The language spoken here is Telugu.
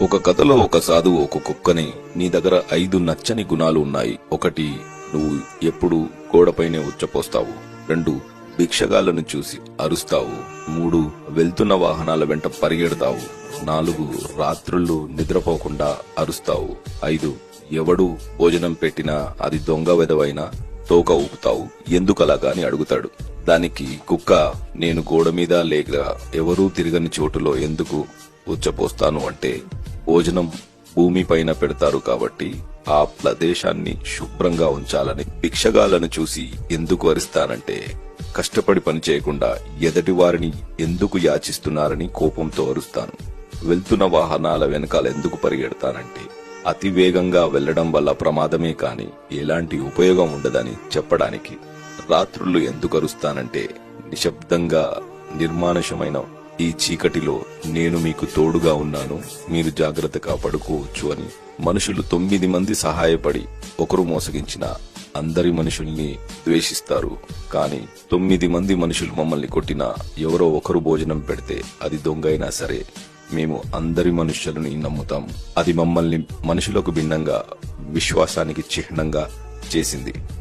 ఒక కథలో ఒక సాధువు ఒక కుక్కని, నీ దగ్గర 5 నచ్చని గుణాలు ఉన్నాయి. 1, నువ్వు ఎప్పుడు గోడపైనే ఉచ్చపోస్తావు. 2, భిక్షగాళ్లను చూసి అరుస్తావు. 3, వెళ్తున్న వాహనాల వెంట పరిగెడతావు. 4, రాత్రుళ్ళు నిద్రపోకుండా అరుస్తావు. 5, ఎవడు భోజనం పెట్టినా అది దొంగ వెదవైనా తోక ఊపుతావు. ఎందుకలాగా అని అడుగుతాడు. దానికి కుక్క, నేను గోడ మీద లేక ఎవరూ తిరగని చోటులో ఎందుకు ఉచ్చపోస్తాను అంటే, భోజనం భూమిపైన పెడతారు కాబట్టి ఆ ప్రదేశాన్ని శుభ్రంగా ఉంచాలని. భిక్షగాళ్లను చూసి ఎందుకు అరుస్తానంటే, కష్టపడి పని చేయకుండా ఎదటి వారిని ఎందుకు యాచిస్తున్నారని కోపంతో అరుస్తాను. వెళ్తున్న వాహనాల వెనకాల ఎందుకు పరిగెడతానంటే, అతి వేగంగా వెళ్లడం వల్ల ప్రమాదమే కాని ఎలాంటి ఉపయోగం ఉండదని చెప్పడానికి. రాత్రుళ్ళు ఎందుకు అరుస్తానంటే, నిశ్శబ్దంగా నిర్మానుషమైన ఈ చీకటిలో నేను మీకు తోడుగా ఉన్నాను, మీరు జాగ్రత్తగా పడుకోవచ్చు అని. మనుషులు 9 మంది సహాయపడి ఒకరు మోసగించిన అందరి మనుషుల్ని ద్వేషిస్తారు. కానీ 9 మంది మనుషులు మమ్మల్ని కొట్టినా, ఎవరో ఒకరు భోజనం పెడితే అది దొంగైనా సరే మేము అందరి మనుషులని నమ్ముతాం. అది మమ్మల్ని మనుషులకు భిన్నంగా విశ్వాసానికి చిహ్నంగా చేసింది.